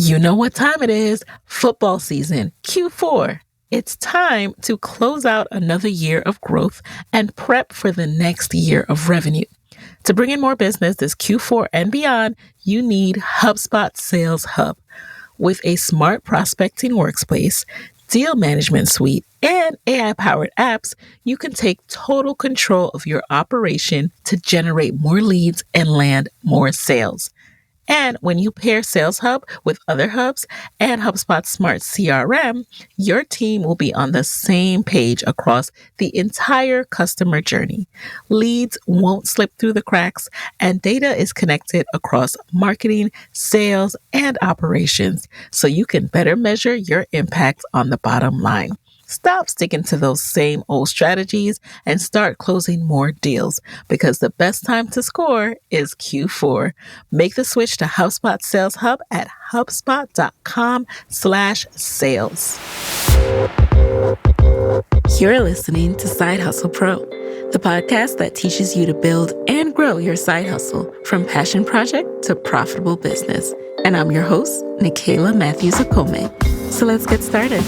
You know what time it is? Football season, Q4. It's time to close out another year of growth and prep for the next year of revenue. To bring in more business this Q4 and beyond, you need HubSpot Sales Hub. With a smart prospecting workspace, deal management suite, and AI-powered apps, you can take total control of your operation to generate more leads and land more sales. And when you pair Sales Hub with other hubs and HubSpot's Smart CRM, your team will be on the same page across the entire customer journey. Leads won't slip through the cracks, and data is connected across marketing, sales, and operations, so you can better measure your impact on the bottom line. Stop sticking to those same old strategies and start closing more deals, because the best time to score is Q4. Make the switch to HubSpot Sales Hub at HubSpot.com/sales. You're listening to Side Hustle Pro, the podcast that teaches you to build and grow your side hustle from passion project to profitable business. And I'm your host, Nicaila Matthews-Okome. So let's get started.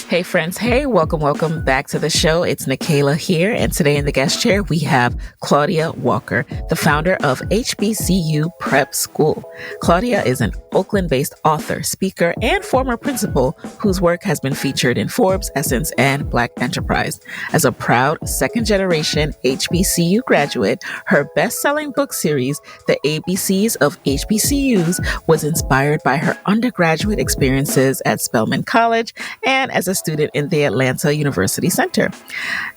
Hey friends, hey, welcome back to the show. It's Nicaila here, and today in the guest chair we have Claudia Walker, the founder of HBCU Prep School. Claudia is an Oakland-based author, speaker, and former principal whose work has been featured in Forbes, Essence, and Black Enterprise. As a proud second-generation HBCU graduate, her best-selling book series, The ABCs of HBCUs, was inspired by her undergraduate experiences at Spelman College and as a student in the Atlanta University Center.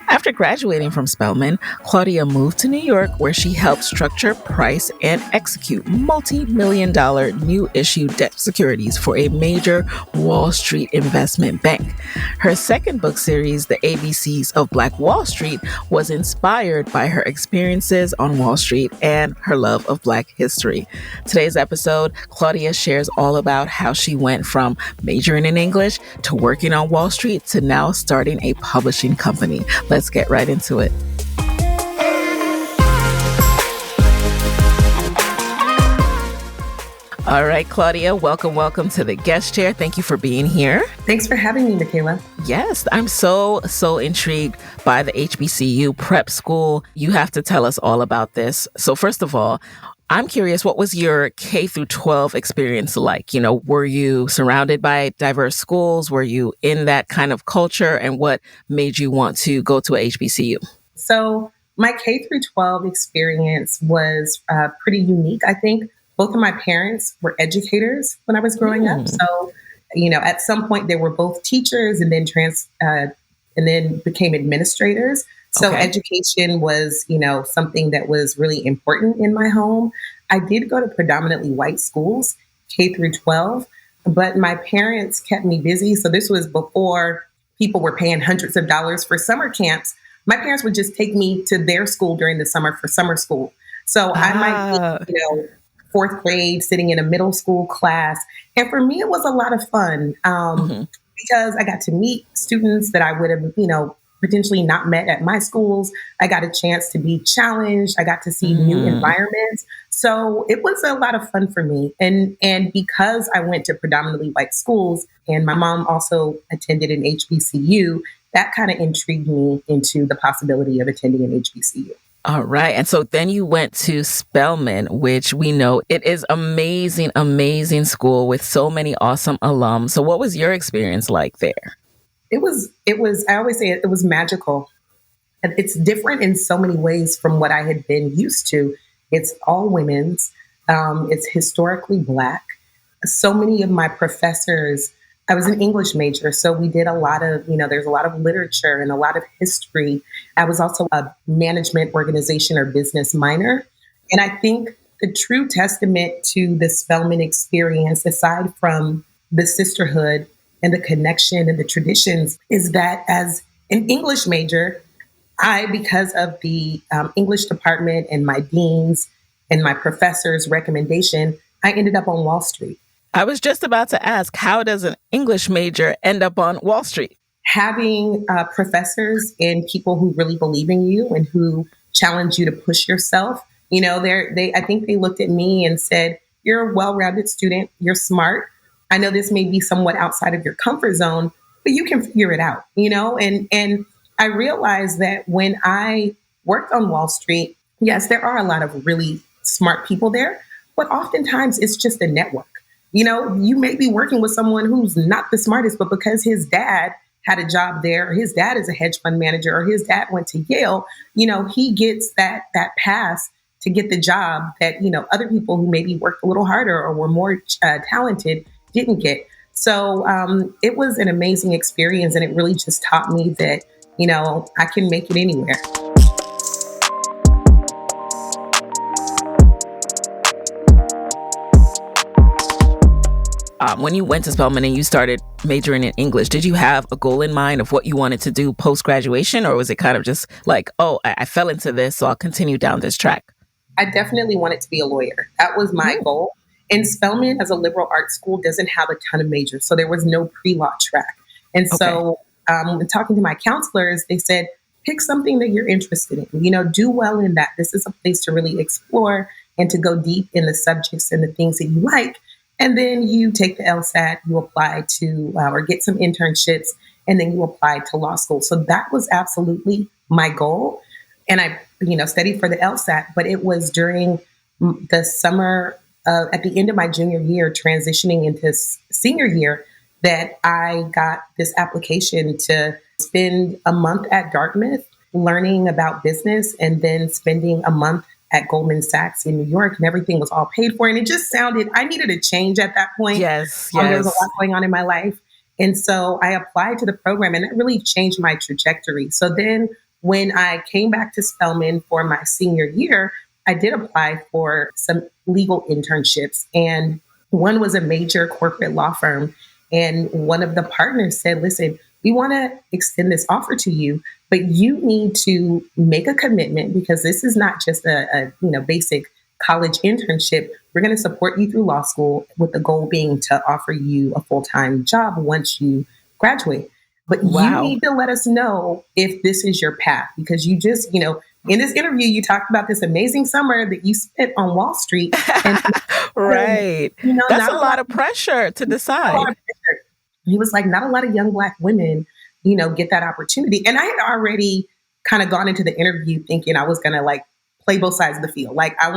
After graduating from Spelman, Claudia moved to New York, where she helped structure, price, and execute multi-million-dollar new issue debt securities for a major Wall Street investment bank. Her second book series, The ABCs of Black Wall Street, was inspired by her experiences on Wall Street and her love of Black history. Today's episode, Claudia shares all about how she went from majoring in English to working on Wall Street to now starting a publishing company. Let's get right into it. All right, Claudia, welcome to the guest chair. Thank you for being here. Thanks for having me, Nicaila. Yes, I'm so intrigued by the HBCU Prep School. You have to tell us all about this. So first of all, I'm curious, what was your K through 12 experience like? You know, were you surrounded by diverse schools? Were you in that kind of culture? And what made you want to go to a HBCU? So my K through 12 experience was pretty unique. I think both of my parents were educators when I was growing up. So, you know, at some point they were both teachers and then became administrators. So education was, you know, something that was really important in my home. I did go to predominantly white schools, K through 12, but my parents kept me busy. So this was before people were paying hundreds of dollars for summer camps. My parents would just take me to their school during the summer for summer school. So I might be, you know, fourth grade sitting in a middle school class. And for me, it was a lot of fun because I got to meet students that I would have, you know, potentially not met at my schools. I got a chance to be challenged. I got to see new environments. So it was a lot of fun for me. And because I went to predominantly white schools and my mom also attended an HBCU, that kind of intrigued me into the possibility of attending an HBCU. All right. And so then you went to Spelman, which we know it is amazing school with so many awesome alums. So what was your experience like there? It was, I always say it was magical. It's different in so many ways from what I had been used to. It's all women's. It's historically Black. So many of my professors, I was an English major, so we did a lot of, you know, there's a lot of literature and a lot of history. I was also a management organization or business minor. And I think the true testament to the Spelman experience, aside from the sisterhood and the connection and the traditions, is that as an English major, because of the English department and my deans and my professors' recommendation, I ended up on Wall Street. I was just about to ask, how does an English major end up on Wall Street? Having professors and people who really believe in you and who challenge you to push yourself. I think they looked at me and said, you're a well-rounded student. You're smart. I know this may be somewhat outside of your comfort zone, but you can figure it out, and I realized that when I worked on Wall Street, yes, there are a lot of really smart people there, but oftentimes it's just a network. You may be working with someone who's not the smartest, but because his dad had a job there, or his dad is a hedge fund manager, or his dad went to Yale, he gets that pass to get the job that, other people who maybe worked a little harder or were more talented didn't get. So it was an amazing experience, and it really just taught me that, I can make it anywhere. When you went to Spelman and you started majoring in English, did you have a goal in mind of what you wanted to do post-graduation? Or was it kind of just like, oh, I fell into this, so I'll continue down this track? I definitely wanted to be a lawyer. That was my goal. And Spelman, as a liberal arts school, doesn't have a ton of majors. So there was no pre-law track. And so talking to my counselors, they said, pick something that you're interested in, do well in that. This is a place to really explore and to go deep in the subjects and the things that you like. And then you take the LSAT, you apply to or get some internships, and then you apply to law school. So that was absolutely my goal. And I, studied for the LSAT, but it was during the summer at the end of my junior year, transitioning into senior year, that I got this application to spend a month at Dartmouth learning about business, and then spending a month at Goldman Sachs in New York, and everything was all paid for. And it just sounded, I needed a change at that point. Yes. There was a lot going on in my life. And so I applied to the program, and that really changed my trajectory. So then when I came back to Spelman for my senior year, I did apply for some legal internships. And one was a major corporate law firm. And one of the partners said, listen, we want to extend this offer to you, but you need to make a commitment, because this is not just a basic college internship. We're going to support you through law school, with the goal being to offer you a full-time job once you graduate. But you need to let us know if this is your path, because you just, in this interview, you talked about this amazing summer that you spent on Wall Street. And, right. That's a lot of pressure to decide. He was like, not a lot of young Black women, get that opportunity. And I had already kind of gone into the interview thinking I was going to play both sides of the field. Because I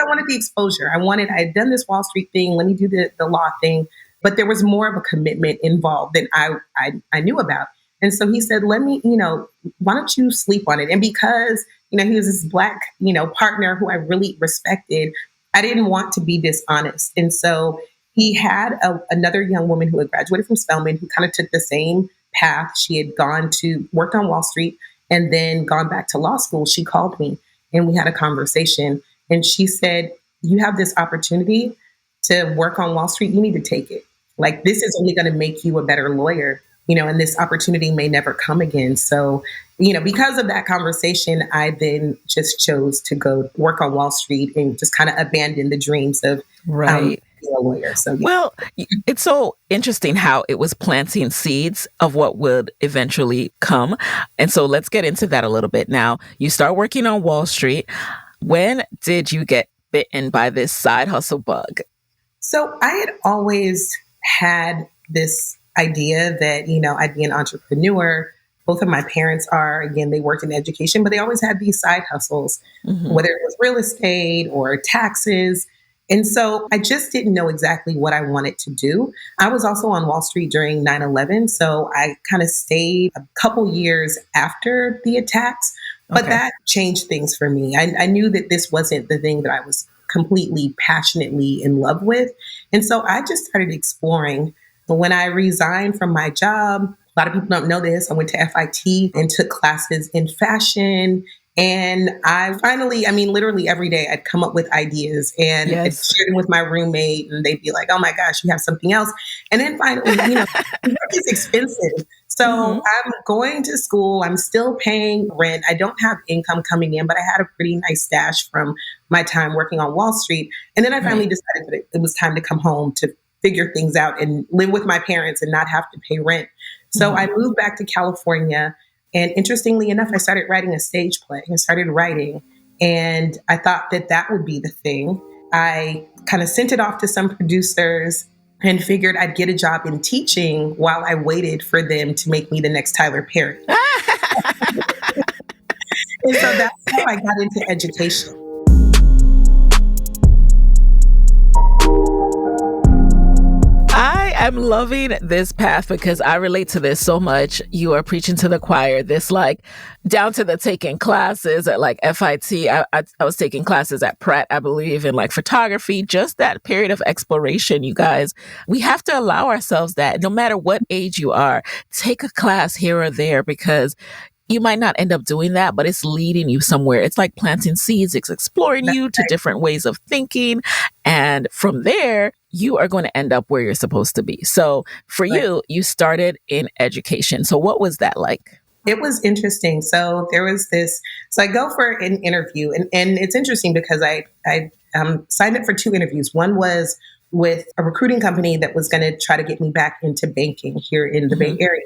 wanted the exposure. I had done this Wall Street thing. Let me do the law thing. But there was more of a commitment involved than I knew about. And so he said, let me, why don't you sleep on it? And because, he was this Black, partner who I really respected, I didn't want to be dishonest. And so he had another young woman who had graduated from Spelman, who kind of took the same path. She had worked on Wall Street, and then gone back to law school. She called me, and we had a conversation. And she said, you have this opportunity to work on Wall Street. You need to take it. This is only going to make you a better lawyer, and this opportunity may never come again. So, because of that conversation, I then just chose to go work on Wall Street and just kind of abandon the dreams of being a lawyer. So, Well, it's so interesting how it was planting seeds of what would eventually come. And so let's get into that a little bit. Now, you start working on Wall Street. When did you get bitten by this side hustle bug? So I had always had this idea that, I'd be an entrepreneur. Both of my parents are, again, they worked in education, but they always had these side hustles, whether it was real estate or taxes. And so I just didn't know exactly what I wanted to do. I was also on Wall Street during 9/11. So I kind of stayed a couple years after the attacks, but that changed things for me. I knew that this wasn't the thing that I was completely passionately in love with. And so I just started exploring. But when I resigned from my job, a lot of people don't know this, I went to FIT and took classes in fashion. And I finally, literally every day I'd come up with ideas and I'd share them with my roommate, and they'd be like, oh my gosh, you have something else. And then finally, work is expensive. So I'm going to school. I'm still paying rent. I don't have income coming in, but I had a pretty nice stash from my time working on Wall Street. And then I finally decided that it was time to come home to figure things out and live with my parents and not have to pay rent. So I moved back to California, And interestingly enough, I started writing a stage play. I started writing, and I thought that that would be the thing. I kind of sent it off to some producers and figured I'd get a job in teaching while I waited for them to make me the next Tyler Perry. And so that's how I got into education. I'm loving this path because I relate to this so much. You are preaching to the choir. This like down to the taking classes at like FIT. I was taking classes at Pratt, I believe, in like photography. Just that period of exploration, you guys. We have to allow ourselves that no matter what age you are, take a class here or there because you might not end up doing that, but it's leading you somewhere. It's like planting seeds. It's exploring you to different ways of thinking. And from there, you are going to end up where you're supposed to be. So for you, you started in education. So what was that like? It was interesting. So there was this, so I go for an interview and it's interesting because I signed up for 2 interviews. One was with a recruiting company that was going to try to get me back into banking here in the Bay Area.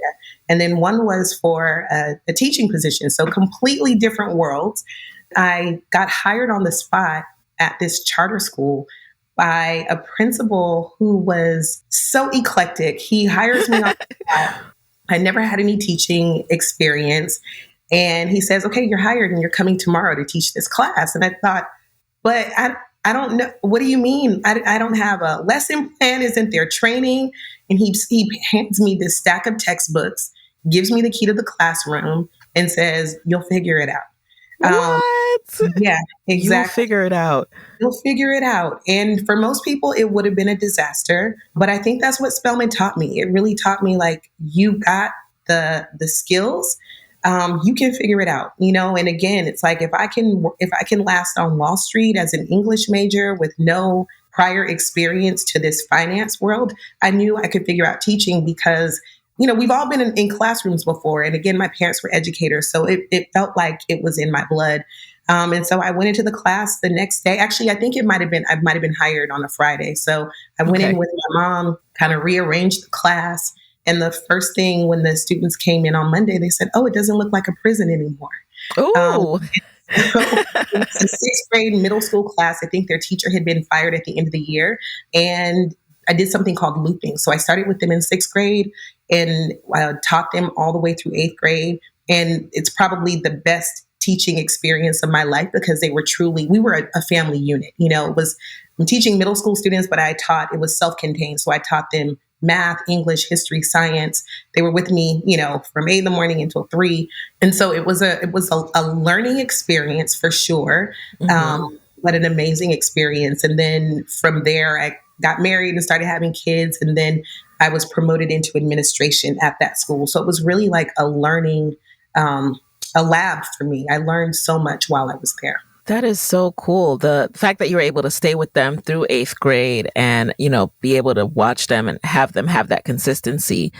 And then one was for a teaching position. So completely different worlds. I got hired on the spot at this charter school by a principal who was so eclectic. He hires me on the spot. I never had any teaching experience. And he says, okay, you're hired and you're coming tomorrow to teach this class. And I thought, but I don't know. What do you mean? I don't have a lesson plan. Isn't there training? And he hands me this stack of textbooks, gives me the key to the classroom and says, you'll figure it out. What? Yeah, exactly. You'll figure it out. You'll figure it out. And for most people, it would have been a disaster. But I think that's what Spelman taught me. It really taught me like, you got the skills. You can figure it out, you know? And again, it's like, if I can last on Wall Street as an English major with no prior experience to this finance world, I knew I could figure out teaching because, you know, we've all been in classrooms before. And again, my parents were educators. So it felt like it was in my blood. And so I went into the class the next day. Actually, I think I might have been hired on a Friday. So I went in with my mom, kind of rearranged the class. And the first thing when the students came in on Monday, they said, oh, it doesn't look like a prison anymore. Oh, it was a 6th grade middle school class. I think their teacher had been fired at the end of the year. And I did something called looping. So I started with them in 6th grade and taught them all the way through 8th grade. And it's probably the best teaching experience of my life because we were a family unit. You know, I'm teaching middle school students, but it was self-contained. So I taught them math, English, history, science. They were with me, you know, from 8 a.m. until 3. And so it was a learning experience for sure, but an amazing experience. And then from there, I got married and started having kids. And then I was promoted into administration at that school. So it was really like a learning, a lab for me. I learned so much while I was there. That is so cool. The fact that you were able to stay with them through 8th grade and, you know, be able to watch them and have them have that consistency.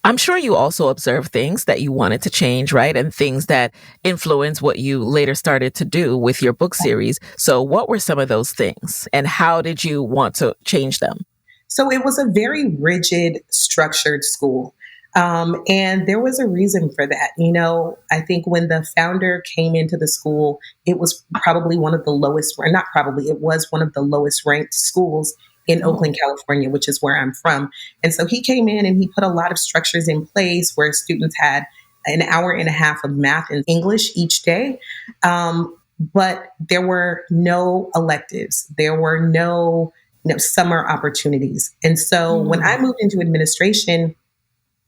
I'm sure you also observed things that you wanted to change, right? And things that influence what you later started to do with your book series. So what were some of those things and how did you want to change them? So it was a very rigid, structured school. And there was a reason for that. You know, I think when the founder came into the school, it was probably one of the lowest, or not probably, it was one of the lowest ranked schools in Oakland, California, which is where I'm from. And so he came in and he put a lot of structures in place where students had an hour and a half of math and English each day. But there were no electives. There were no summer opportunities. And so when I moved into administration,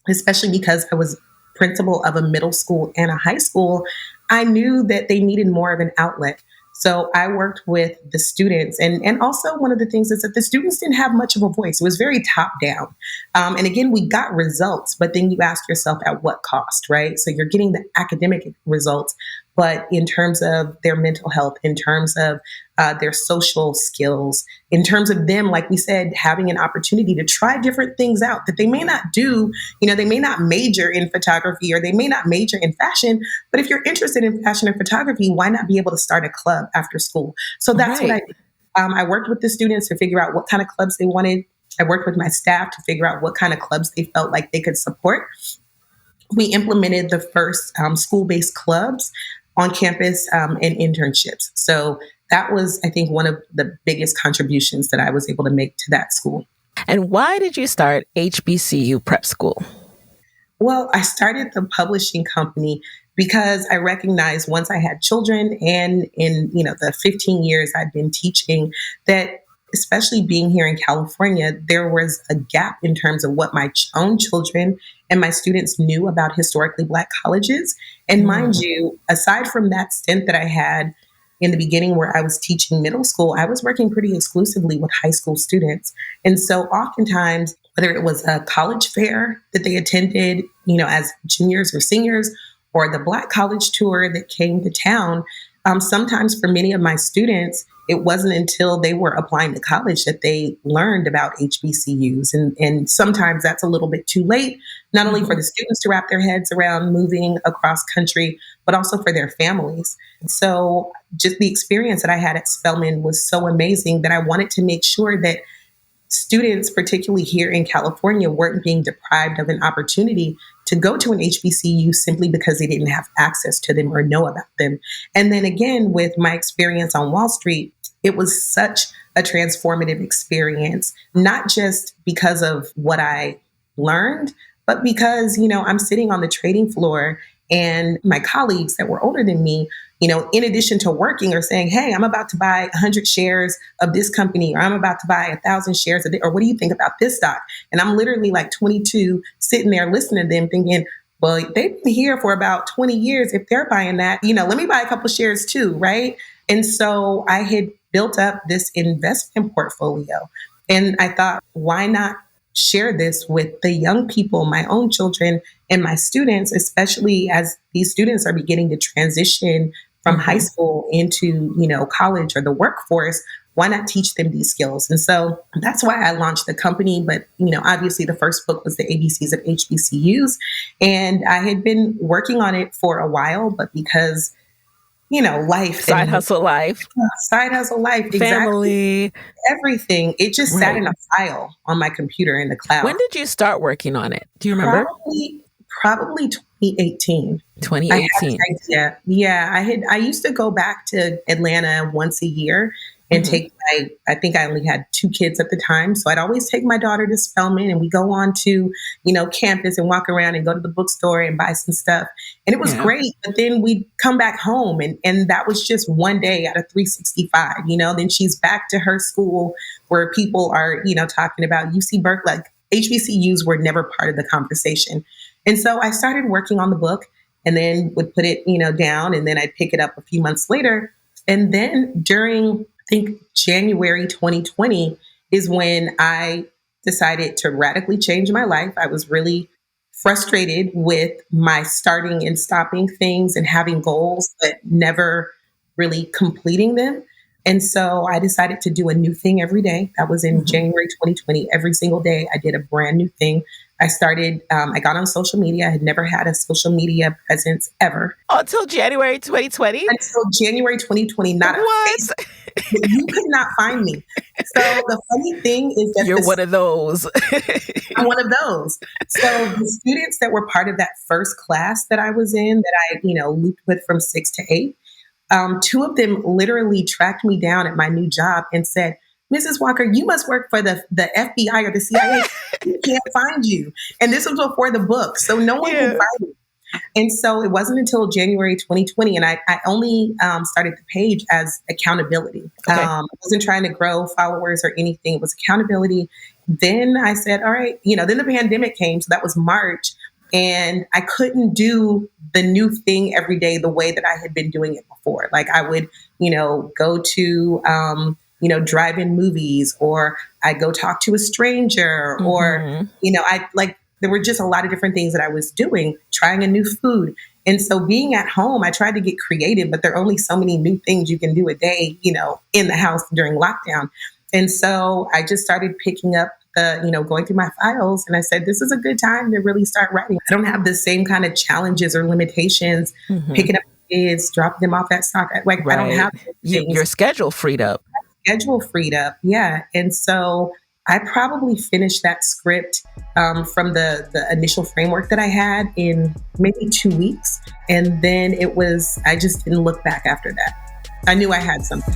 especially because I was principal of a middle school and a high school, I knew that they needed more of an outlet. So I worked with the students. And also one of the things is that the students didn't have much of a voice. It was very top down. And again, we got results, but then you ask yourself at what cost, right? So you're getting the academic results, but in terms of their mental health, in terms of their social skills, in terms of them, like we said, having an opportunity to try different things out that they may not do, they may not major in photography or they may not major in fashion, but if you're interested in fashion and photography, why not be able to start a club after school? So that's what I did. I worked with the students to figure out what kind of clubs they wanted. I worked with my staff to figure out what kind of clubs they felt like they could support. we implemented the first school-based clubs on campus and internships. So that was, I think, one of the biggest contributions that I was able to make to that school. And why did you start HBCU Prep School? Well, I started the publishing company because I recognized once I had children and in, the 15 years I'd been teaching that, especially being here in California, there was a gap in terms of what my own children and my students knew about historically Black colleges. And mind you, aside from that stint that I had in the beginning where I was teaching middle school, I was working pretty exclusively with high school students. And so oftentimes, whether it was a college fair that they attended, as juniors or seniors, or the Black college tour that came to town, sometimes for many of my students, it wasn't until they were applying to college that they learned about HBCUs. And sometimes that's a little bit too late, not only for the students to wrap their heads around moving across country, but also for their families. So just the experience that I had at Spelman was so amazing that I wanted to make sure that students, particularly here in California, weren't being deprived of an opportunity to go to an HBCU simply because they didn't have access to them or know about them. And then again, with my experience on Wall Street, it was such a transformative experience, not just because of what I learned, but because, I'm sitting on the trading floor and my colleagues that were older than me, in addition to working or saying, hey, I'm about to buy 100 shares of this company, or I'm about to buy 1,000 shares of it, or what do you think about this stock? And I'm literally like 22 sitting there listening to them thinking, well, they've been here for about 20 years. If they're buying that, let me buy a couple shares too, right? And so I had built up this investment portfolio. And I thought, why not share this with the young people, my own children and my students, especially as these students are beginning to transition from high school into, college or the workforce. Why not teach them these skills? And so that's why I launched the company. But, obviously the first book was the ABCs of HBCUs. And I had been working on it for a while, but because life. Side hustle life. Family. Exactly. Everything. It just sat in a file on my computer in the cloud. When did you start working on it? Do you remember? Probably 2018. 2018. I used to go back to Atlanta once a year and take I think I only had 2 kids at the time. So I'd always take my daughter to Spelman and we go on to, campus and walk around and go to the bookstore and buy some stuff. And it was great. But then we'd come back home and that was just one day out of 365, then she's back to her school where people are, talking about UC Berkeley. Like HBCUs were never part of the conversation. And so I started working on the book and then would put it, down, and then I'd pick it up a few months later. And then during, I think, January 2020 is when I decided to radically change my life. I was really frustrated with my starting and stopping things and having goals, but never really completing them. And so I decided to do a new thing every day. That was in January 2020. Every single day I did a brand new thing. I started, I got on social media. I had never had a social media presence ever. Until January 2020? Until January 2020, not what? A Facebook. You could not find me. So the funny thing is that you're one of those. I'm one of those. So the students that were part of that first class that I was in, that I, looped with from 6 to 8, 2 of them literally tracked me down at my new job and said, Mrs. Walker, you must work for the FBI or the CIA. We can't find you. And this was before the book. So no one can find me. And so it wasn't until January 2020, and I only started the page as accountability. Okay. I wasn't trying to grow followers or anything. It was accountability. Then I said, all right, then the pandemic came. So that was March. And I couldn't do the new thing every day the way that I had been doing it before. Like I would, go to, drive-in movies, or I go talk to a stranger, or, there were just a lot of different things that I was doing, trying a new food. And so being at home, I tried to get creative, but there are only so many new things you can do a day, in the house during lockdown. And so I just started picking up going through my files, and I said, this is a good time to really start writing. I don't have the same kind of challenges or limitations picking up kids, dropping them off at stock. I don't have your schedule freed up. Yeah. And so I probably finished that script from the initial framework that I had in maybe 2 weeks. And then I just didn't look back after that. I knew I had something.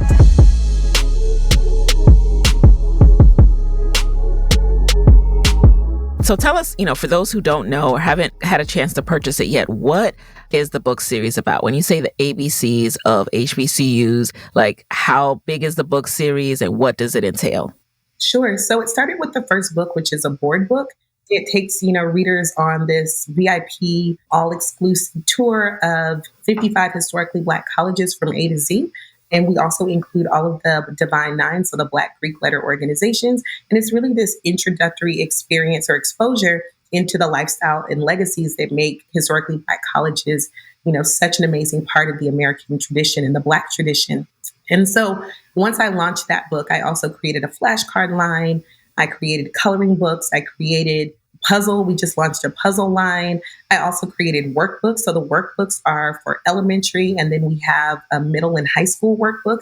So tell us, for those who don't know or haven't had a chance to purchase it yet, what is the book series about? When you say the ABCs of HBCUs, like how big is the book series and what does it entail? Sure. So it started with the first book, which is a board book. It takes, readers on this VIP all-exclusive tour of 55 historically Black colleges from A to Z. And we also include all of the Divine Nine, so the Black Greek letter organizations. And it's really this introductory experience or exposure into the lifestyle and legacies that make historically Black colleges, such an amazing part of the American tradition and the Black tradition. And so once I launched that book, I also created a flashcard line. I created coloring books. I created puzzle. We just launched a puzzle line. I also created workbooks. So the workbooks are for elementary, and then we have a middle and high school workbook.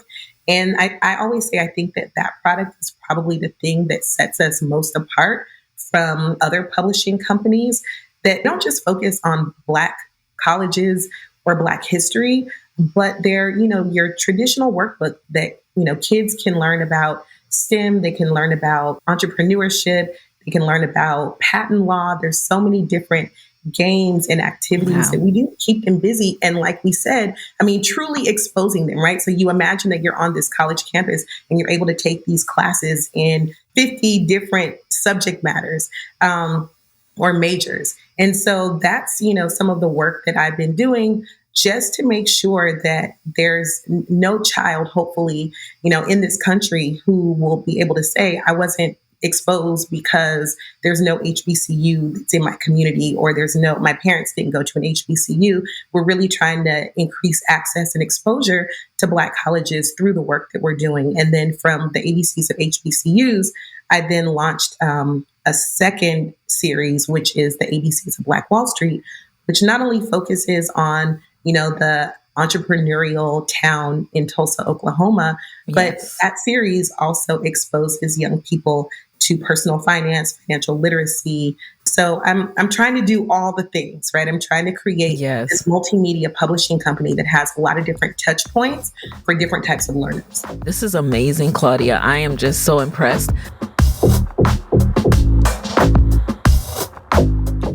And I always say I think that product is probably the thing that sets us most apart from other publishing companies that don't just focus on Black colleges or Black history, but they're, your traditional workbook that, kids can learn about STEM, they can learn about entrepreneurship, they can learn about patent law. There's so many different games and activities that we do to keep them busy. And like we said, truly exposing them, right? So you imagine that you're on this college campus and you're able to take these classes in 50 different subject matters or majors. And so that's, some of the work that I've been doing just to make sure that there's no child, hopefully, in this country who will be able to say, I wasn't exposed because there's no HBCU that's in my community, or my parents didn't go to an HBCU. We're really trying to increase access and exposure to Black colleges through the work that we're doing. And then from the ABCs of HBCUs, I then launched a second series, which is the ABCs of Black Wall Street, which not only focuses on, the entrepreneurial town in Tulsa, Oklahoma, but that series also exposes young people to personal finance, financial literacy. So I'm trying to do all the things, right? I'm trying to create this multimedia publishing company that has a lot of different touch points for different types of learners. This is amazing, Claudia. I am just so impressed.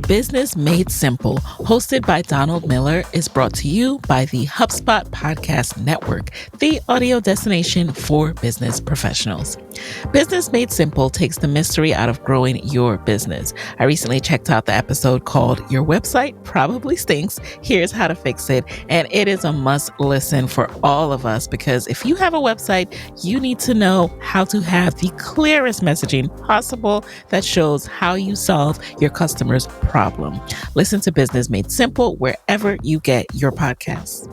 Business Made Simple, hosted by Donald Miller, is brought to you by the HubSpot Podcast Network, the audio destination for business professionals. Business Made Simple takes the mystery out of growing your business. I recently checked out the episode called Your Website Probably Stinks. Here's how to fix it. And it is a must listen for all of us, because if you have a website, you need to know how to have the clearest messaging possible that shows how you solve your customers' problem. Listen to Business Made Simple wherever you get your podcasts.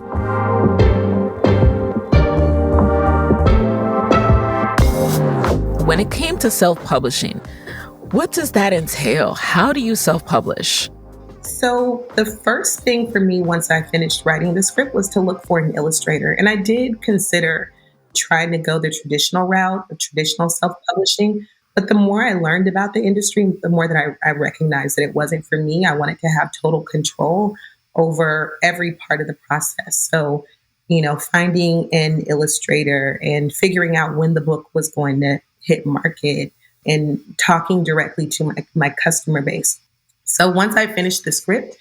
When it came to self-publishing, what does that entail? How do you self-publish? So the first thing for me once I finished writing the script was to look for an illustrator. And I did consider trying to go the traditional route, the traditional self-publishing. But the more I learned about the industry, the more that I recognized that it wasn't for me. I wanted to have total control over every part of the process. So, finding an illustrator and figuring out when the book was going to hit market and talking directly to my customer base. So once I finished the script,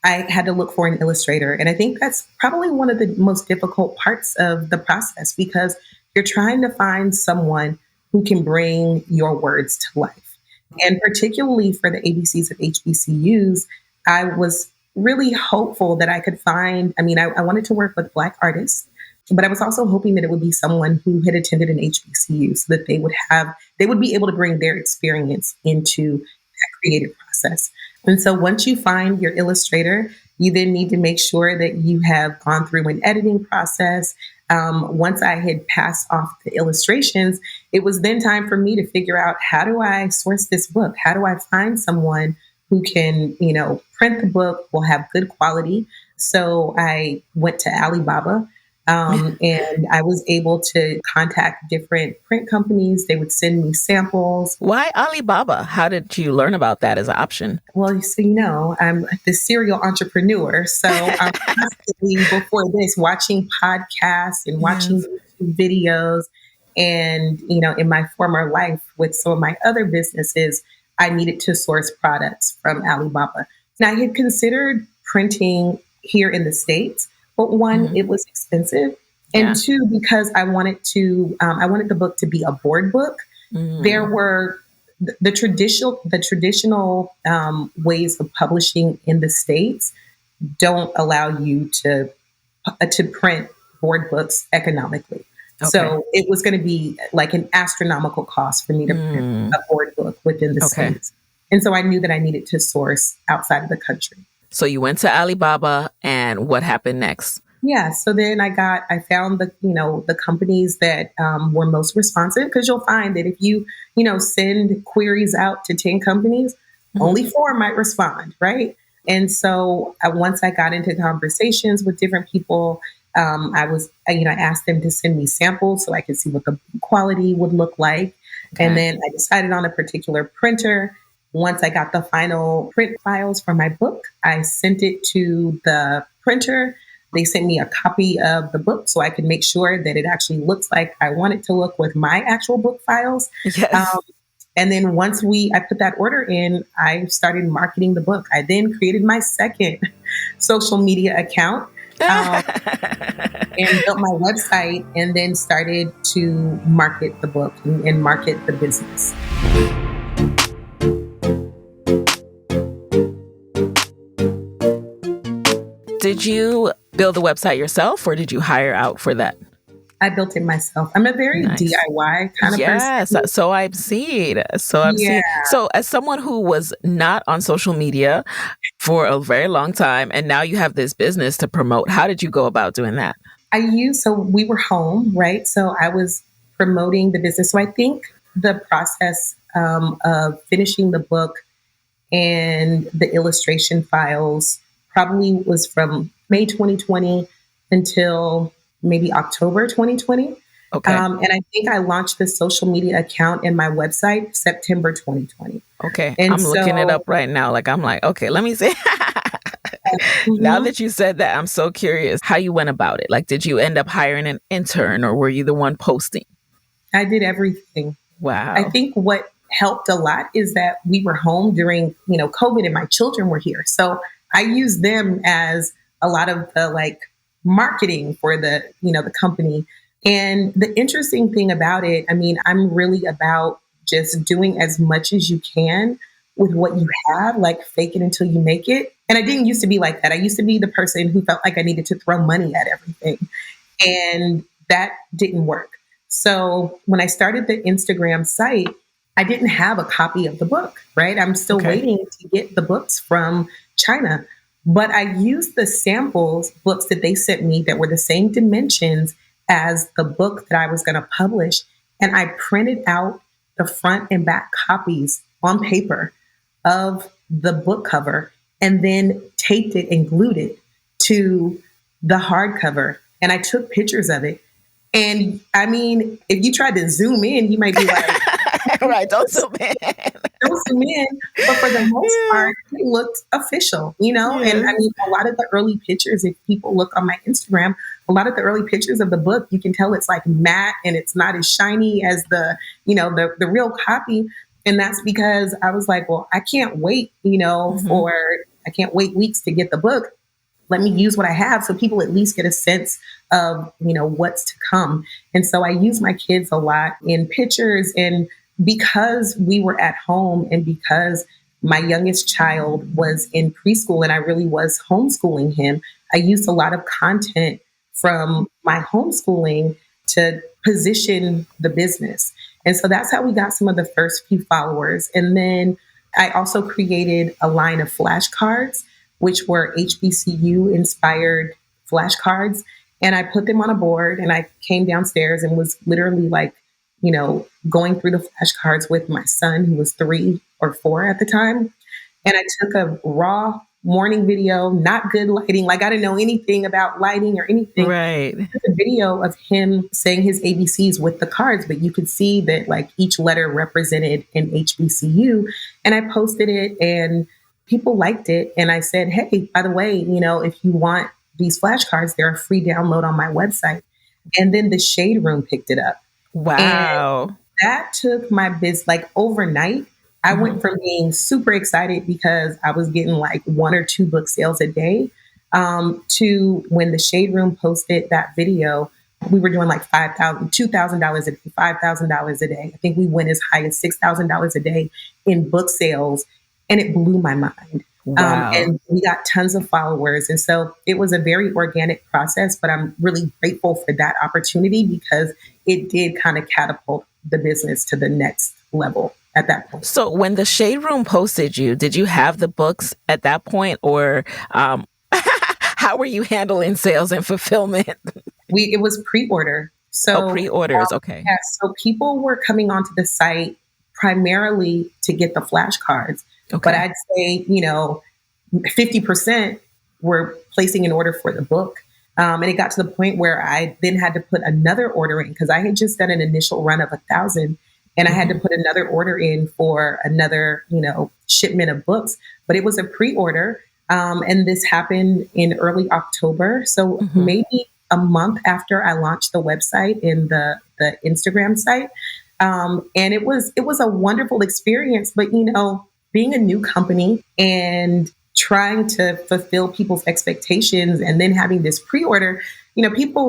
I had to look for an illustrator. And I think that's probably one of the most difficult parts of the process, because you're trying to find someone who can bring your words to life. And particularly for the ABCs of HBCUs, I was really hopeful that I could find, I wanted to work with Black artists, but I was also hoping that it would be someone who had attended an HBCU, so that they would be able to bring their experience into that creative process. And so once you find your illustrator, you then need to make sure that you have gone through an editing process. Once I had passed off the illustrations, it was then time for me to figure out, how do I source this book? How do I find someone who can, print the book, will have good quality? So I went to Alibaba. And I was able to contact different print companies. They would send me samples. Why Alibaba? How did you learn about that as an option? Well, so I'm the serial entrepreneur. So I'm constantly before this watching podcasts and watching YouTube videos. And, in my former life with some of my other businesses, I needed to source products from Alibaba. Now, I had considered printing here in the States, but one, it was expensive. And two, because I wanted the book to be a board book. There were the traditional ways of publishing in the States don't allow you to print board books economically. Okay. So it was going to be like an astronomical cost for me to print a board book within the States. And so I knew that I needed to source outside of the country. So you went to Alibaba, and what happened next? Yeah. So then I found the companies that were most responsive, because you'll find that if you send queries out to 10 companies, only 4 might respond. Right. And so once I got into conversations with different people, I asked them to send me samples so I could see what the quality would look like. Okay. And then I decided on a particular printer. Once I got the final print files for my book, I sent it to the printer. They sent me a copy of the book so I could make sure that it actually looks like I want it to look with my actual book files. Yes. And then once I put that order in, I started marketing the book. I then created my second social media account and built my website, and then started to market the book and market the business. Did you build the website yourself, or did you hire out for that? I built it myself. I'm a very DIY kind of person. Yes, so I've seen. So as someone who was not on social media for a very long time, and now you have this business to promote, how did you go about doing that? So we were home, right? So I was promoting the business. So I think the process of finishing the book and the illustration files probably was from May 2020 until maybe October 2020. Okay. And I think I launched the social media account and my website September 2020. Okay. And I'm looking it up right now. I'm like, okay, let me see. Now that you said that, I'm so curious how you went about it. Did you end up hiring an intern, or were you the one posting? I did everything. Wow. I think what helped a lot is that we were home during, COVID, and my children were here. So I used them as a lot of the marketing for the company. And the interesting thing about it, I'm really about just doing as much as you can with what you have, fake it until you make it. And I didn't used to be like that. I used to be the person who felt like I needed to throw money at everything. And that didn't work. So when I started the Instagram site, I didn't have a copy of the book, right? I'm still waiting to get the books from China. But I used the samples books that they sent me that were the same dimensions as the book that I was going to publish. And I printed out the front and back copies on paper of the book cover, and then taped it and glued it to the hardcover. And I took pictures of it. And if you tried to zoom in, you might be like, right, don't zoom in. Don't zoom in. But for the most part, it looked official, Yes. And a lot of the early pictures, if people look on my Instagram, a lot of the early pictures of the book, you can tell it's matte and it's not as shiny as the real copy. And that's because I was like, well, I can't wait, I can't wait weeks to get the book. Let me use what I have so people at least get a sense of, what's to come. And so I use my kids a lot in pictures. And because we were at home, and because my youngest child was in preschool and I really was homeschooling him, I used a lot of content from my homeschooling to position the business. And so that's how we got some of the first few followers. And then I also created a line of flashcards, which were HBCU inspired flashcards. And I put them on a board, and I came downstairs and was literally going through the flashcards with my son, who was 3 or 4 at the time. And I took a raw morning video, not good lighting. Like I didn't know anything about lighting or anything. Right. There's a video of him saying his ABCs with the cards, but you could see that like each letter represented an HBCU. And I posted it and people liked it. And I said, hey, by the way, if you want these flashcards, they're a free download on my website. And then the Shade Room picked it up. Wow. And that took my business like overnight. I went from being super excited because I was getting like 1 or 2 book sales a day to when the Shade Room posted that video, we were doing like $2,000 a day, $5,000 a day. I think we went as high as $6,000 a day in book sales. And it blew my mind. Wow. And we got tons of followers. And so it was a very organic process, but I'm really grateful for that opportunity because it did kind of catapult the business to the next level at that point. So when the Shade Room posted you, did you have the books at that point, or how were you handling sales and fulfillment? It was pre-order. So pre-orders. Okay. Yeah, so people were coming onto the site primarily to get the flashcards. Okay. But I'd say, 50% were placing an order for the book. And it got to the point where I then had to put another order in because I had just done an initial run of 1,000 and I had to put another order in for another, shipment of books. But it was a pre-order. And this happened in early October. So maybe a month after I launched the website and the Instagram site. And it was a wonderful experience. But, being a new company and trying to fulfill people's expectations and then having this pre-order,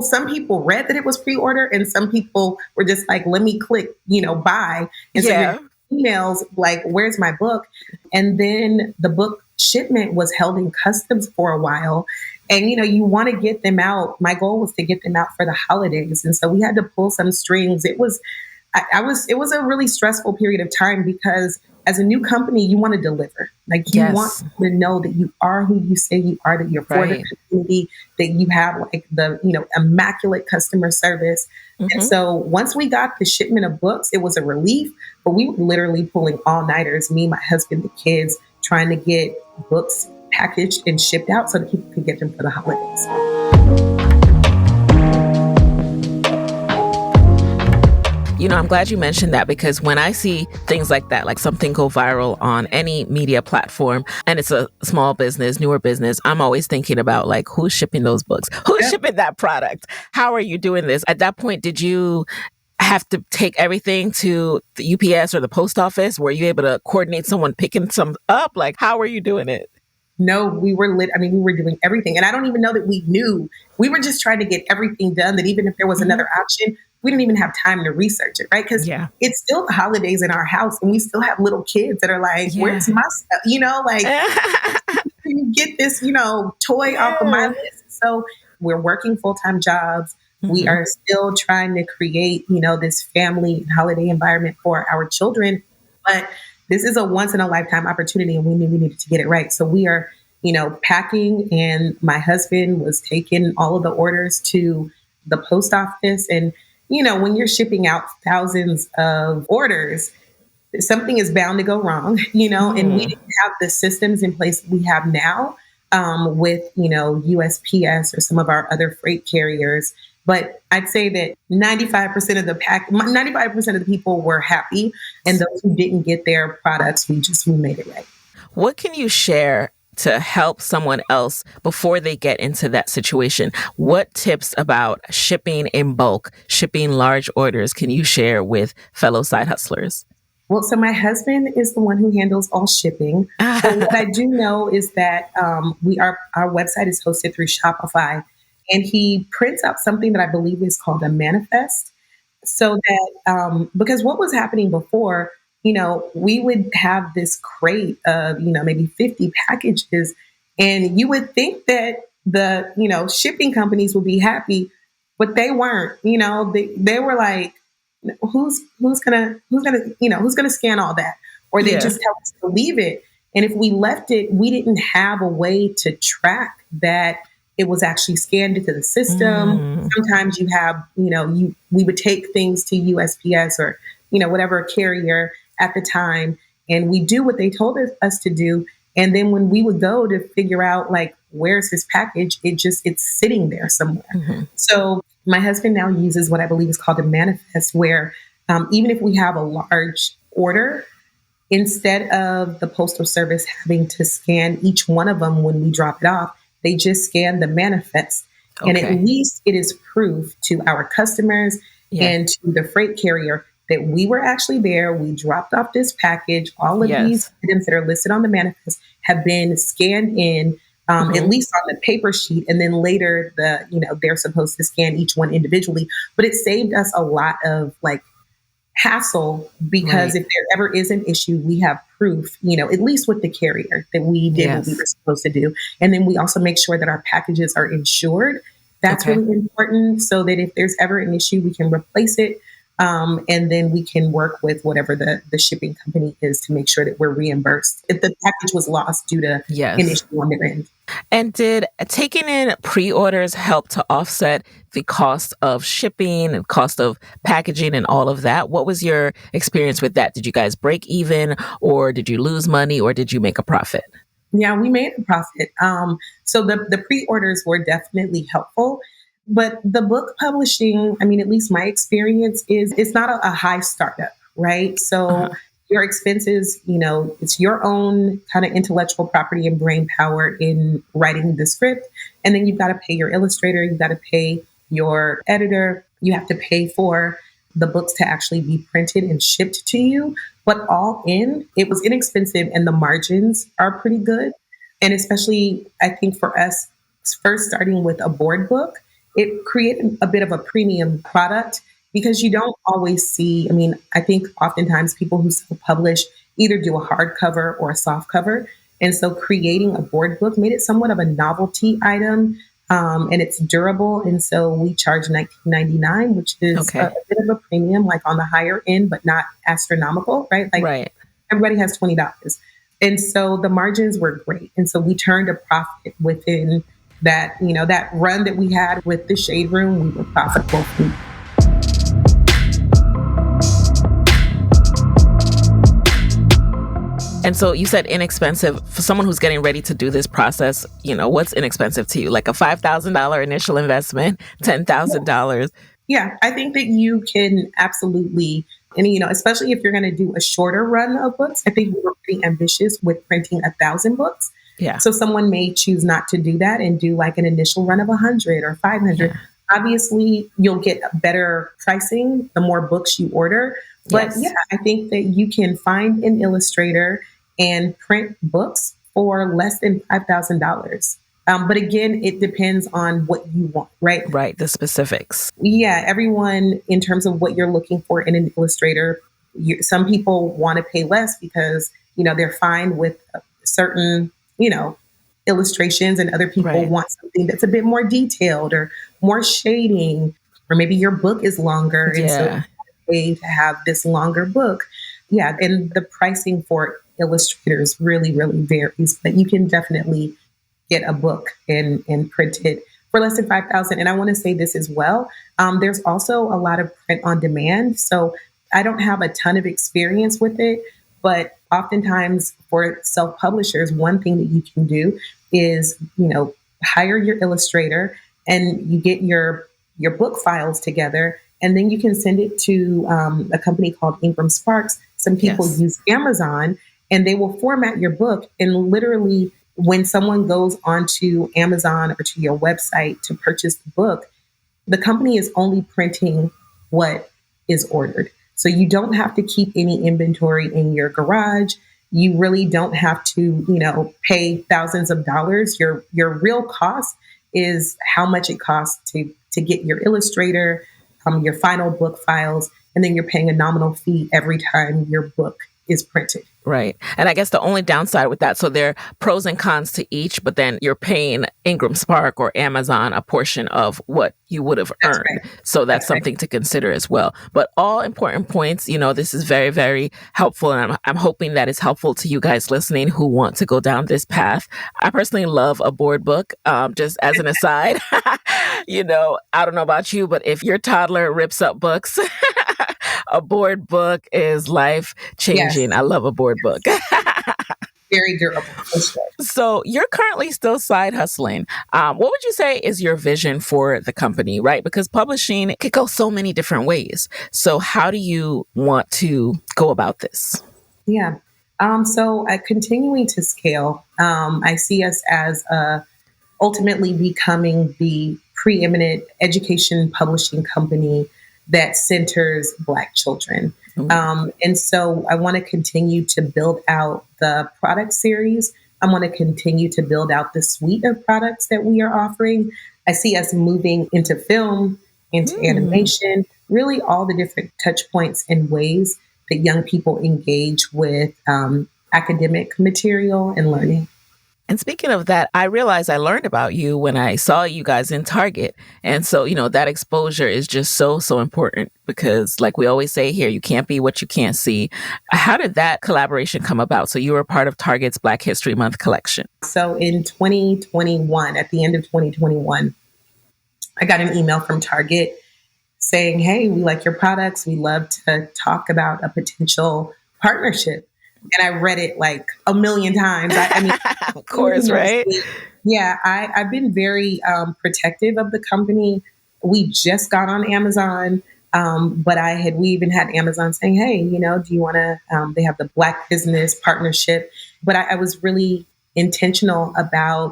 some people read that it was pre-order and some people were just like, let me click, buy. And so emails like, where's my book? And then the book shipment was held in customs for a while. And, you want to get them out. My goal was to get them out for the holidays. And so we had to pull some strings. It was a really stressful period of time because as a new company, you want to deliver. Like you want to know that you are who you say you are, that you're for the community, that you have like the, immaculate customer service. And so once we got the shipment of books, it was a relief, but we were literally pulling all-nighters, me, my husband, the kids, trying to get books packaged and shipped out so that people could get them for the holidays. I'm glad you mentioned that because when I see things like that, like something go viral on any media platform and it's a small business, newer business, I'm always thinking about like, who's shipping those books? Who's shipping that product? How are you doing this? At that point, did you have to take everything to the UPS or the post office? Were you able to coordinate someone picking some up? Like, how are you doing it? No, we were we were doing everything. And I don't even know that we knew. We were just trying to get everything done that even if there was another option, we didn't even have time to research it, right? Because it's still the holidays in our house and we still have little kids that are like, where's my stuff? You get this, toy off of my list. So we're working full-time jobs. We are still trying to create, this family and holiday environment for our children. But this is a once in a lifetime opportunity and we knew we needed to get it right. So we are, packing, and my husband was taking all of the orders to the post office. And, when you're shipping out thousands of orders, something is bound to go wrong, and we didn't have the systems in place we have now with, USPS or some of our other freight carriers. But I'd say that 95% of the people were happy, and those who didn't get their products, we made it right. What can you share to help someone else before they get into that situation? What tips about shipping in bulk, shipping large orders can you share with fellow side hustlers? Well, so my husband is the one who handles all shipping. So what I do know is that our website is hosted through Shopify, and he prints out something that I believe is called a manifest. So that because what was happening before, we would have this crate of, maybe 50 packages, and you would think that the, shipping companies would be happy, but they weren't. They were like, who's gonna scan all that? Or they just tell us to leave it. And if we left it, we didn't have a way to track that it was actually scanned into the system. Sometimes you have, we would take things to USPS or, whatever carrier at the time, and we do what they told us to do. And then when we would go to figure out like, where's his package, it's sitting there somewhere. Mm-hmm. So my husband now uses what I believe is called a manifest, where even if we have a large order, instead of the Postal Service having to scan each one of them when we drop it off, they just scan the manifest. Okay. And at least it is proof to our customers and to the freight carrier that we were actually there. We dropped off this package. All of these items that are listed on the manifest have been scanned in, at least on the paper sheet. And then later they're supposed to scan each one individually. But it saved us a lot of like hassle, because if there ever is an issue, we have proof, at least with the carrier, that we did what we were supposed to do. And then we also make sure that our packages are insured. That's really important, so that if there's ever an issue, we can replace it. And then we can work with whatever the shipping company is to make sure that we're reimbursed if the package was lost due to an issue on their end. And did taking in pre-orders help to offset the cost of shipping and cost of packaging and all of that? What was your experience with that? Did you guys break even, or did you lose money, or did you make a profit? Yeah, we made a profit. So the pre-orders were definitely helpful. But the book publishing, I mean, at least my experience is it's not a high startup, right? So your expenses, it's your own kind of intellectual property and brain power in writing the script. And then you've got to pay your illustrator, you've got to pay your editor, you have to pay for the books to actually be printed and shipped to you. But all in, it was inexpensive and the margins are pretty good. And especially, I think for us, first starting with a board book, it created a bit of a premium product, because you don't always see, I think oftentimes people who self-publish either do a hardcover or a soft cover. And so creating a board book made it somewhat of a novelty item, and it's durable. And so we charge $19.99, which is a bit of a premium, like on the higher end, but not astronomical, right? Like everybody has $20. And so the margins were great. And so we turned a profit within that, that run that we had with the Shade Room. We were profitable. And so you said inexpensive for someone who's getting ready to do this process. What's inexpensive to you? Like a $5,000 initial investment, $10,000? Yeah, I think that you can absolutely, and especially if you're going to do a shorter run of books. I think we were pretty ambitious with printing 1,000 books. Yeah. So someone may choose not to do that and do like an initial run of 100 or 500. Yeah. Obviously, you'll get better pricing the more books you order. But I think that you can find an illustrator and print books for less than $5,000. But again, it depends on what you want, right? Right, the specifics. Yeah, everyone, in terms of what you're looking for in an illustrator, some people want to pay less because, they're fine with certain illustrations, and other people want something that's a bit more detailed or more shading, or maybe your book is longer. And so you pay to have this longer book. Yeah. And the pricing for illustrators really, really varies, but you can definitely get a book and print it for less than $5,000. And I want to say this as well. There's also a lot of print on demand. So I don't have a ton of experience with it, but oftentimes for self-publishers, one thing that you can do is, hire your illustrator and you get your book files together, and then you can send it to a company called Ingram Sparks. Some people use Amazon, and they will format your book. And literally, when someone goes onto Amazon or to your website to purchase the book, the company is only printing what is ordered. So you don't have to keep any inventory in your garage. You really don't have to, pay thousands of dollars. Your real cost is how much it costs to get your illustrator, your final book files, and then you're paying a nominal fee every time your book is printed. Right. And I guess the only downside with that, so there are pros and cons to each, but then you're paying Ingram Spark or Amazon a portion of what you would have earned. Right. So that's something to consider as well. But all important points, this is very, very helpful. And I'm hoping that it's helpful to you guys listening who want to go down this path. I personally love a board book, just as an aside. I don't know about you, but if your toddler rips up books, a board book is life changing. Yes. I love a board book. very durable for sure. So you're currently still side hustling. What would you say is your vision for the company, right? Because publishing could go so many different ways. So how do you want to go about this? Yeah. So continuing to scale, I see us as ultimately becoming the preeminent education publishing company that centers Black children. And so I want to continue to build out the product series. I want to continue to build out the suite of products that we are offering. I see us moving into film, into animation, really all the different touch points and ways that young people engage with academic material and learning. And speaking of that, I realized I learned about you when I saw you guys in Target. And so, that exposure is just so important because, like we always say here, you can't be what you can't see. How did that collaboration come about? So you were part of Target's Black History Month collection. So in 2021, at the end of 2021, I got an email from Target saying, hey, we like your products. We love to talk about a potential partnership. And I read it like a million times. I mean, of course, right? Yeah, I've been very protective of the company. We just got on Amazon, but we even had Amazon saying, hey, do you want to, they have the Black Business Partnership. But I was really intentional about,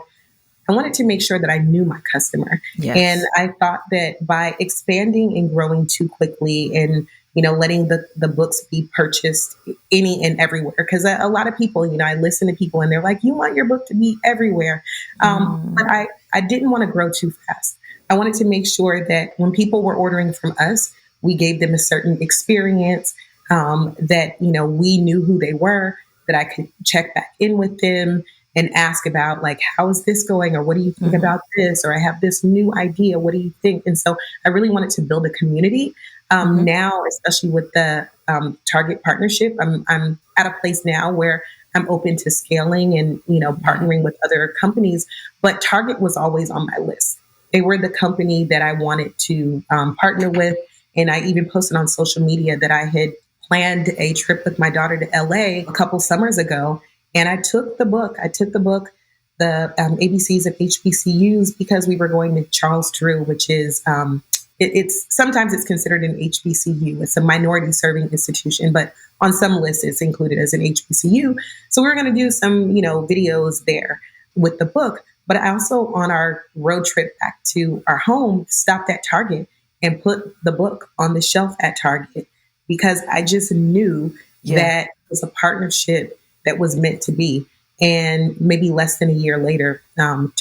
I wanted to make sure that I knew my customer. Yes. And I thought that by expanding and growing too quickly and letting the books be purchased any and everywhere. Because a lot of people, I listen to people and they're like, you want your book to be everywhere. But I didn't want to grow too fast. I wanted to make sure that when people were ordering from us, we gave them a certain experience, that, we knew who they were, that I could check back in with them and ask about like, how is this going? Or what do you think about this? Or I have this new idea. What do you think? And so I really wanted to build a community. Now, especially with the Target partnership, I'm at a place now where I'm open to scaling and, partnering with other companies. But Target was always on my list. They were the company that I wanted to partner with. And I even posted on social media that I had planned a trip with my daughter to LA a couple summers ago. And I took the book, the ABCs of HBCUs, because we were going to Charles Drew, which is it's sometimes it's considered an HBCU. It's a minority serving institution, but on some lists it's included as an HBCU. So we were going to do some, videos there with the book. But I also, on our road trip back to our home, stopped at Target and put the book on the shelf at Target because I just knew that it was a partnership that was meant to be. And maybe less than a year later,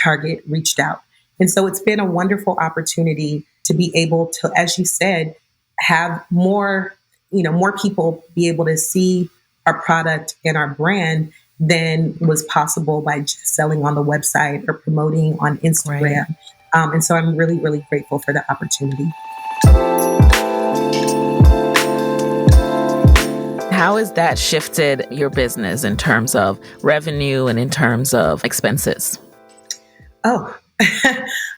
Target reached out. And so it's been a wonderful opportunity to be able to, as you said, have more people be able to see our product and our brand than was possible by just selling on the website or promoting on Instagram. Right. And so I'm really, really grateful for the opportunity. How has that shifted your business in terms of revenue and in terms of expenses? Oh,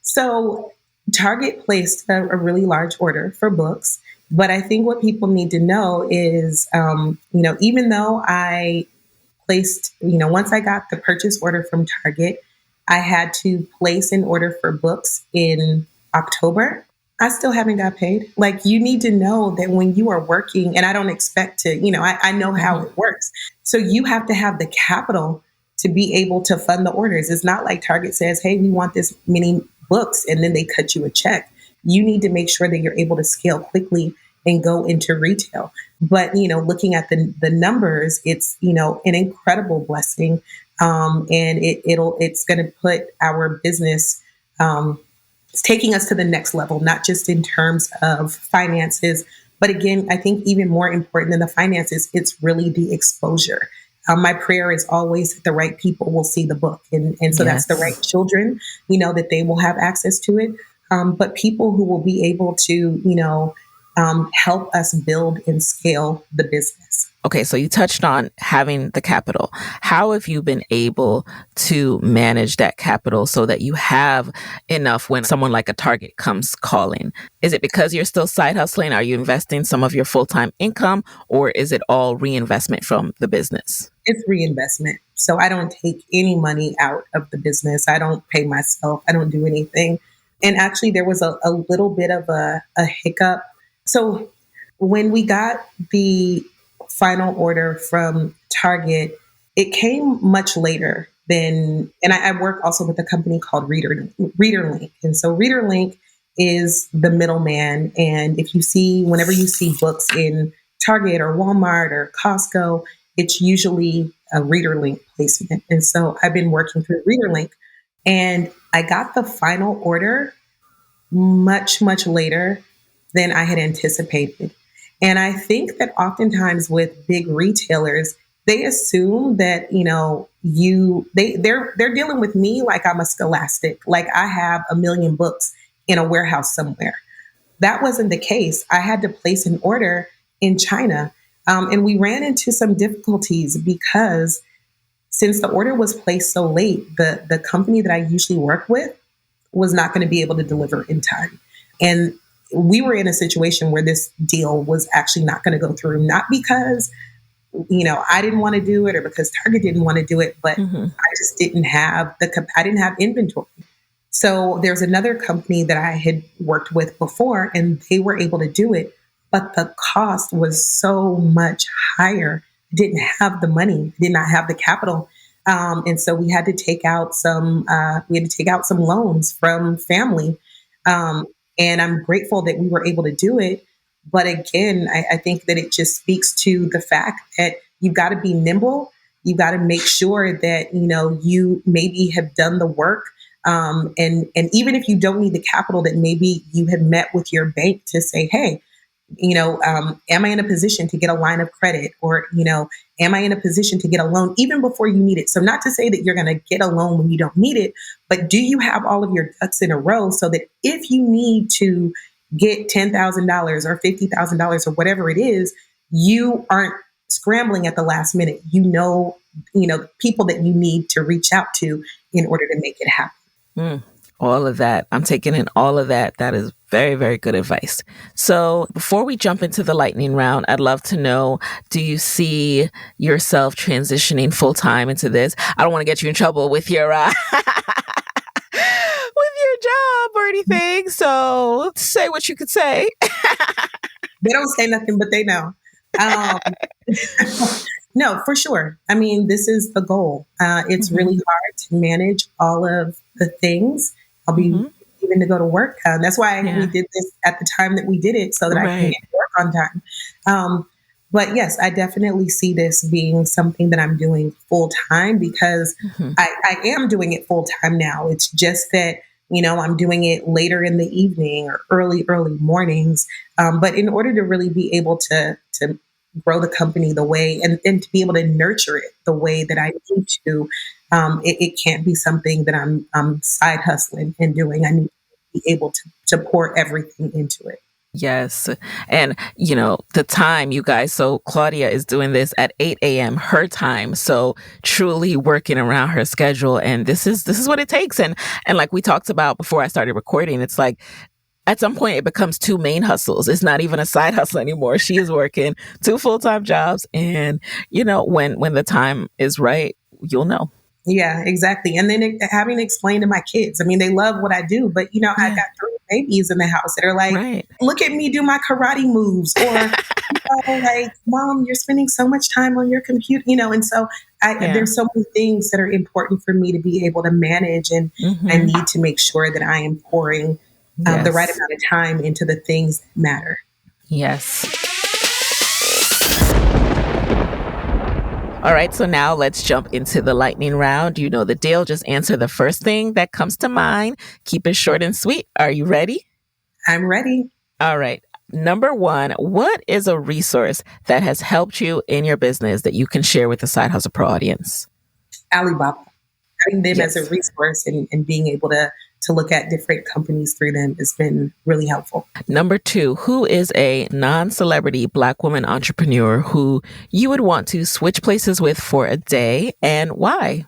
so Target placed a really large order for books. But I think what people need to know is, even though I placed, once I got the purchase order from Target, I had to place an order for books in October. I still haven't got paid. Like, you need to know that when you are working, and I don't expect to, I know how it works. So you have to have the capital to be able to fund the orders. It's not like Target says, hey, we want this many books, and then they cut you a check. You need to make sure that you're able to scale quickly and go into retail. But, looking at the numbers, it's, an incredible blessing. And it's going to put our business, it's taking us to the next level, not just in terms of finances, but again, I think even more important than the finances, it's really the exposure. My prayer is always that the right people will see the book. And so that's the right children, that they will have access to it. But people who will be able to, help us build and scale the business. Okay, so you touched on having the capital. How have you been able to manage that capital so that you have enough when someone like a Target comes calling? Is it because you're still side hustling? Are you investing some of your full-time income, or is it all reinvestment from the business? It's reinvestment. So I don't take any money out of the business. I don't pay myself. I don't do anything. And actually, there was a little bit of a hiccup. So when we got the final order from Target, it came much later than, and I work also with a company called ReaderLink. And so ReaderLink is the middleman. And if you see, whenever you see books in Target or Walmart or Costco, it's usually a ReaderLink placement. And so I've been working through ReaderLink, and I got the final order much, much later than I had anticipated. And I think that oftentimes with big retailers, they assume that, they're dealing with me like I'm a scholastic, like I have a million books in a warehouse somewhere. That wasn't the case. I had to place an order in China. And we ran into some difficulties because since the order was placed so late, the company that I usually work with was not going to be able to deliver in time. And we were in a situation where this deal was actually not going to go through, not because, I didn't want to do it or because Target didn't want to do it, but I just didn't have I didn't have inventory. So there's another company that I had worked with before, and they were able to do it, but the cost was so much higher. I didn't have the money, did not have the capital. And so we had to take out some loans from family. And I'm grateful that we were able to do it. But again, I think that it just speaks to the fact that you've got to be nimble. You've got to make sure that, you maybe have done the work. And even if you don't need the capital, that maybe you have met with your bank to say, hey, am I in a position to get a line of credit, or, am I in a position to get a loan even before you need it? So not to say that you're going to get a loan when you don't need it, but do you have all of your ducks in a row so that if you need to get $10,000 or $50,000 or whatever it is, you aren't scrambling at the last minute. People that you need to reach out to in order to make it happen. All of that. I'm taking in all of that. That is very, very good advice. So before we jump into the lightning round, I'd love to know, do you see yourself transitioning full time into this? I don't want to get you in trouble with your with your job or anything. So say what you could say. They don't say nothing, but they know. No, for sure. I mean, this is the goal. It's really hard to manage all of the things. I'll be even to go to work. That's why we did this at the time that we did it, so that I can get to work on time. But yes, I definitely see this being something that I'm doing full time because I am doing it full time now. It's just that, I'm doing it later in the evening or early mornings. But in order to really be able to grow the company the way and to be able to nurture it the way that I need to, it can't be something that I'm side hustling and doing. I need to be able to pour everything into it. Yes. And, the time, you guys, so Claudia is doing this at 8 a.m. her time. So truly working around her schedule. And this is what it takes. And like we talked about before I started recording, it's like, at some point, it becomes two main hustles. It's not even a side hustle anymore. She is working two full-time jobs. And, when the time is right, you'll know. Yeah, exactly. And then having to explain to my kids. I mean, they love what I do, but, I got 3 babies in the house that are like, look at me do my karate moves. Or, like, Mom, you're spending so much time on your computer, and so there's so many things that are important for me to be able to manage. And I need to make sure that I am pouring the right amount of time into the things that matter. Yes. All right, so now let's jump into the lightning round. You know the deal. Just answer the first thing that comes to mind. Keep it short and sweet. Are you ready? I'm ready. All right. Number 1, what is a resource that has helped you in your business that you can share with the Side Hustle Pro audience? Alibaba. Having them as a resource and being able to to look at different companies through them has been really helpful. Number 2, who is a non-celebrity Black woman entrepreneur who you would want to switch places with for a day, and why?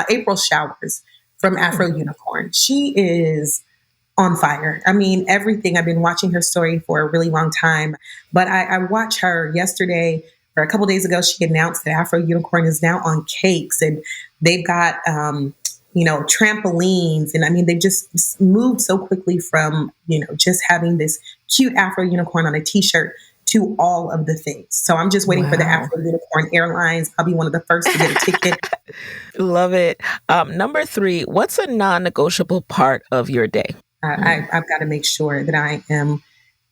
April Showers from Afro Unicorn. She is on fire. I mean, everything. I've been watching her story for a really long time, but I watched her yesterday or a couple of days ago. She announced that Afro Unicorn is now on cakes, and they've got, trampolines. And I mean, they've just moved so quickly from, just having this cute Afro Unicorn on a t-shirt to all of the things. So I'm just waiting for the Afro Unicorn Airlines. I'll be one of the first to get a ticket. Love it. Number 3, what's a non-negotiable part of your day? I've got to make sure that I am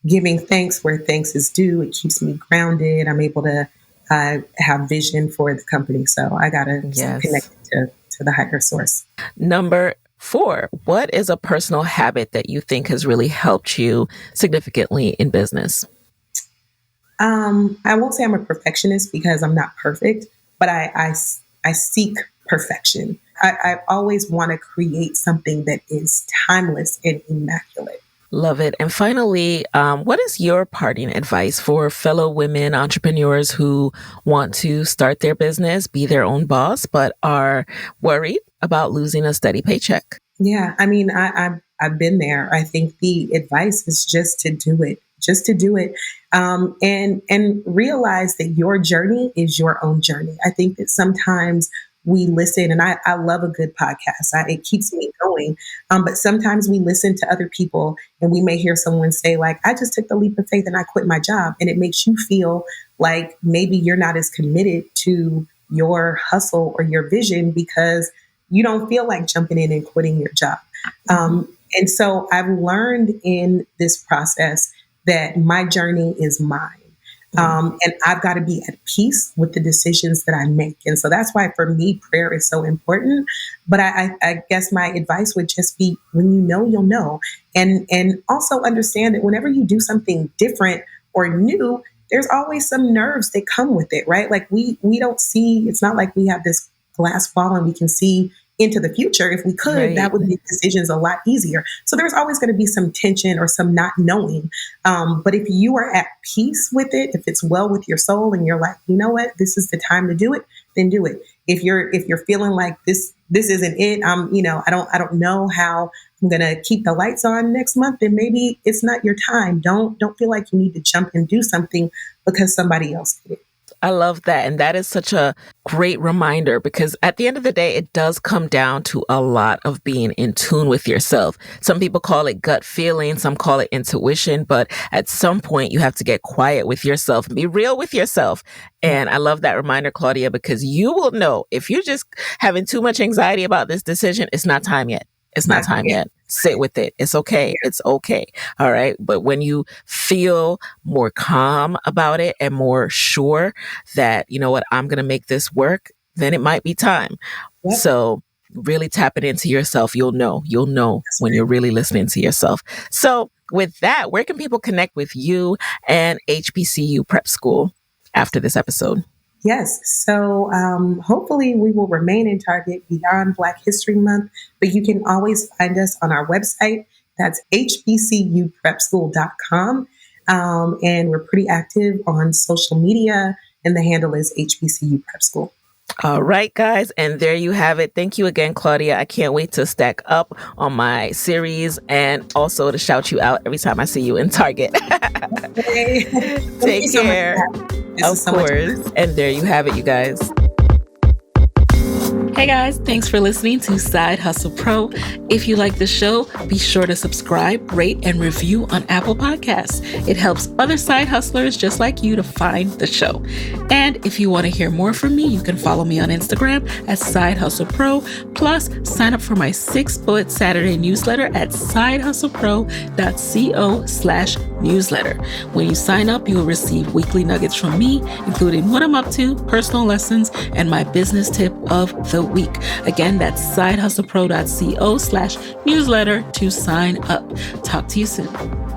giving thanks where thanks is due. It keeps me grounded. I'm able to have vision for the company. So I got to connect to the higher source. Number 4, what is a personal habit that you think has really helped you significantly in business? I won't say I'm a perfectionist because I'm not perfect, but I seek perfection. I always want to create something that is timeless and immaculate. Love it. And finally, what is your parting advice for fellow women entrepreneurs who want to start their business, be their own boss, but are worried about losing a steady paycheck? Yeah, I mean, I've been there. I think the advice is just to do it. Just to do it, and realize that your journey is your own journey. I think that sometimes we listen, and I love a good podcast. It keeps me going. But sometimes we listen to other people, and we may hear someone say, like, I just took the leap of faith and I quit my job. And it makes you feel like maybe you're not as committed to your hustle or your vision because you don't feel like jumping in and quitting your job. And so I've learned in this process that my journey is mine. And I've got to be at peace with the decisions that I make. And so that's why for me, prayer is so important. But I guess my advice would just be, when you know, you'll know. And also understand that whenever you do something different or new, there's always some nerves that come with it, right? Like we don't see, it's not like we have this glass wall and we can see into the future. If we could, that would make decisions a lot easier. So there's always going to be some tension or some not knowing. But if you are at peace with it, if it's well with your soul and you're like, you know what, this is the time to do it, then do it. If you're feeling like this isn't it, I don't know how I'm going to keep the lights on next month, then maybe it's not your time. Don't feel like you need to jump and do something because somebody else did it. I love that. And that is such a great reminder, because at the end of the day, it does come down to a lot of being in tune with yourself. Some people call it gut feeling, some call it intuition, but at some point you have to get quiet with yourself and be real with yourself. And I love that reminder, Claudia, because you will know if you're just having too much anxiety about this decision, it's not time yet. It's not time yet. Sit with it. It's okay. It's okay. All right. But when you feel more calm about it and more sure that, you know what, I'm going to make this work, then it might be time. Yep. So really tap it into yourself. You'll know when you're really listening to yourself. So with that, where can people connect with you and HBCU Prep School after this episode? Yes. So hopefully we will remain in Target beyond Black History Month, but you can always find us on our website. That's HBCUprepschool.com. And we're pretty active on social media, and the handle is HBCU Prep School. All right, guys. And there you have it. Thank you again, Claudia. I can't wait to stack up on my series and also to shout you out every time I see you in Target. Take care. Of course. And there you have it, you guys. Hey guys, thanks for listening to Side Hustle Pro. If you like the show, be sure to subscribe, rate, and review on Apple Podcasts. It helps other side hustlers just like you to find the show. And if you want to hear more from me, you can follow me on Instagram at Side Hustle Pro. Plus, sign up for my 6-bullet Saturday newsletter at sidehustlepro.co/newsletter. When you sign up, you will receive weekly nuggets from me, including what I'm up to, personal lessons, and my business tip of the week. Again, that's sidehustlepro.co/newsletter to sign up. Talk to you soon.